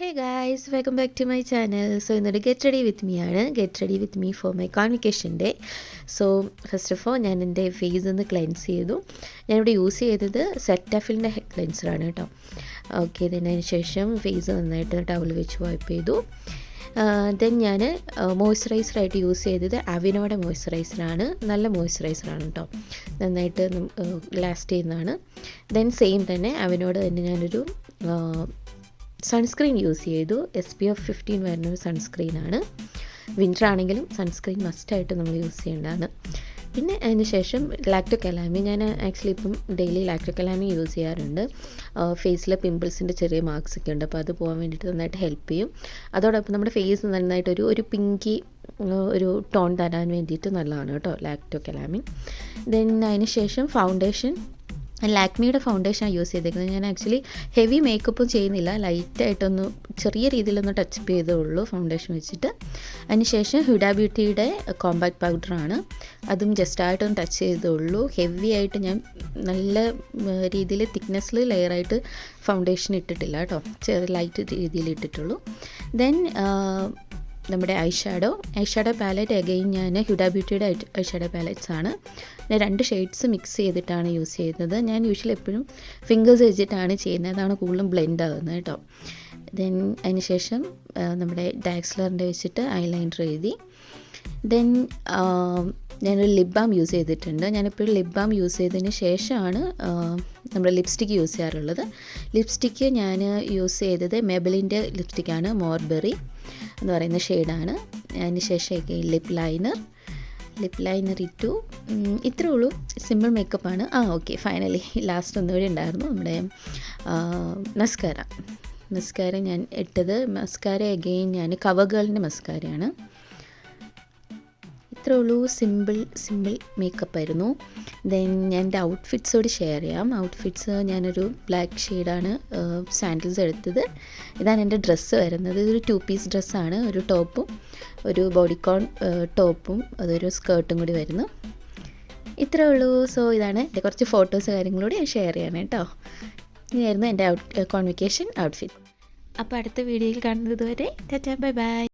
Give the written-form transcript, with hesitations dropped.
Hey guys, welcome back to my channel. So ഇന്നൊരു get ready with me ആണ്. Get ready with me for my convocation day. So first of all ഞാൻ എൻ്റെ face ഒന്ന് cleanse ചെയ്തു. ഞാനിവിടെ use ചെയ്തത് സെറ്റാഫിലിൻ്റെ ക്ലെൻസറാണ് കേട്ടോ. ഓക്കെ, അതിന് ശേഷം ഫേസ് നന്നായിട്ട് ടവൽ വെച്ച് വൈപ്പ് ചെയ്തു. ദെൻ ഞാൻ മോയ്സ്ചറൈസറായിട്ട് യൂസ് ചെയ്തത് അവിനോയുടെ മോയ്സ്ചറൈസറാണ്. നല്ല മോയ്സ്ചറൈസറാണ് കേട്ടോ, നന്നായിട്ട് ലാസ്റ്റ് ചെയ്യുന്നതാണ്. ദെൻ സെയിം തന്നെ അവിനോട് തന്നെ ഞാനൊരു സൺസ്ക്രീൻ യൂസ് ചെയ്തു. SPF 15 വരുന്നൊരു സൺസ്ക്രീനാണ്. വിൻ്റർ ആണെങ്കിലും സൺസ്ക്രീൻ മസ്റ്റായിട്ട് നമ്മൾ യൂസ് ചെയ്യേണ്ടതാണ്. പിന്നെ അതിന് ശേഷം ലാക്ടോകലാമി, ഞാൻ ആക്ച്വലി ഇപ്പം ഡെയിലി ലാക്ടോകലാമി യൂസ് ചെയ്യാറുണ്ട്. ഫേസിലെ പിമ്പിൾസിൻ്റെ ചെറിയ മാർക്സ് ഒക്കെ ഉണ്ട്, അപ്പോൾ അത് പോകാൻ വേണ്ടിയിട്ട് നന്നായിട്ട് ഹെൽപ്പ് ചെയ്യും. അതോടൊപ്പം നമ്മുടെ ഫേസ് നന്നായിട്ട് ഒരു പിങ്കി ഒരു ടോൺ തരാൻ വേണ്ടിയിട്ട് നല്ലതാണ് കേട്ടോ ലാക്ടോകലാമി. ദെൻ അതിന് ശേഷം ഫൗണ്ടേഷൻ, ലാക്മിയുടെ ഫൗണ്ടേഷനാണ് യൂസ് ചെയ്തേക്കുന്നത്. ഞാൻ ആക്ച്വലി ഹെവി മേക്കപ്പും ചെയ്യുന്നില്ല, ലൈറ്റായിട്ടൊന്ന് ചെറിയ രീതിയിലൊന്ന് ടച്ചപ്പ് ചെയ്തേ ഉള്ളൂ ഫൗണ്ടേഷൻ വെച്ചിട്ട്. അതിനുശേഷം ഹുഡ ബ്യൂട്ടിയുടെ കോമ്പാക്ട് പൗഡറാണ്, അതും ജസ്റ്റായിട്ടൊന്ന് ടച്ച് ചെയ്തേ ഉള്ളൂ. ഹെവി ആയിട്ട് ഞാൻ നല്ല രീതിയിൽ തിക്നെസ്സിൽ ലെയറായിട്ട് ഫൗണ്ടേഷൻ ഇട്ടിട്ടില്ല കേട്ടോ, ചെറിയ ലൈറ്റ് രീതിയിൽ ഇട്ടിട്ടുള്ളൂ. ദെൻ നമ്മുടെ ഐഷാഡോ പാലറ്റ് അഗെയിൻ ഞാൻ ഹുഡ ബ്യൂട്ടിയുടെ ഐഷാഡോ പാലറ്റ്സ് ആണ്. ഞാൻ 2 ഷെയ്ഡ്സ് മിക്സ് ചെയ്തിട്ടാണ് യൂസ് ചെയ്യുന്നത്. ഞാൻ യൂഷ്വലി എപ്പോഴും ഫിംഗേഴ്സ് വെച്ചിട്ടാണ് ചെയ്യുന്നത്, അതാണ് കൂടുതലും ബ്ലെൻഡ് ആകുന്നത് കേട്ടോ. ദെൻ അതിന് ശേഷം നമ്മുടെ ഡാക്സ്ലറിൻ്റെ വെച്ചിട്ട് ഐലൈനർ എഴുതി. ദെൻ ഞാനൊരു ലിപ് ബാം യൂസ് ചെയ്തിട്ടുണ്ട്. ഞാനെപ്പോഴും ലിപ് ബാം യൂസ് ചെയ്തതിന് ശേഷമാണ് നമ്മുടെ ലിപ്സ്റ്റിക്ക് യൂസ് ചെയ്യാറുള്ളത്. ലിപ്സ്റ്റിക്ക് ഞാൻ യൂസ് ചെയ്തത് മെബലിൻ്റെ ലിപ്സ്റ്റിക്കാണ്, മോർബെറി എന്ന് പറയുന്ന ഷെയ്ഡാണ്. അതിന് ശേഷം ലിപ്പ് ലൈനർ ഇട്ടു. ഇത്രേ ഉള്ളൂ, സിമ്പിൾ മേക്കപ്പാണ്. ഓക്കെ, ഫൈനലി ലാസ്റ്റ് ഒന്നുകൂടി ഉണ്ടായിരുന്നു നമ്മുടെ മസ്കാര ഞാൻ ഇട്ടത്. മസ്കാര അഗെയിൻ ഞാൻ കവർഗേളിൻ്റെ മസ്കാരയാണ്. ഇത്രേ ഉള്ളൂ, സിമ്പിൾ മേക്കപ്പായിരുന്നു. ദെൻ ഞാൻ എൻ്റെ ഔട്ട്ഫിറ്റ്സോട് ഷെയർ ചെയ്യാം. ഔട്ട്ഫിറ്റ്സ് ഞാനൊരു ബ്ലാക്ക് ഷെയ്ഡാണ് സാൻഡിൽസ് എടുത്തത്. ഇതാണ് എൻ്റെ ഡ്രസ്സ് വരുന്നത്. ഇതൊരു 2 പീസ് ഡ്രസ്സാണ്, ഒരു ടോപ്പും ഒരു ബോഡിക്കോൺ ടോപ്പും അതൊരു സ്കേർട്ടും കൂടി വരുന്നു. ഇത്രേ ഉള്ളൂ. സോ ഇതാണ് എൻ്റെ കുറച്ച് ഫോട്ടോസ് കാര്യങ്ങളൂടെ ഞാൻ ഷെയർ ചെയ്യണം കേട്ടോ. ഇതായിരുന്നു എൻ്റെ കോൺവെക്കേഷൻ ഔട്ട്ഫിറ്റ്. അപ്പോൾ അടുത്ത വീഡിയോയിൽ കാണുന്നത് വരെ ടാറ്റാ, ബൈ ബൈ.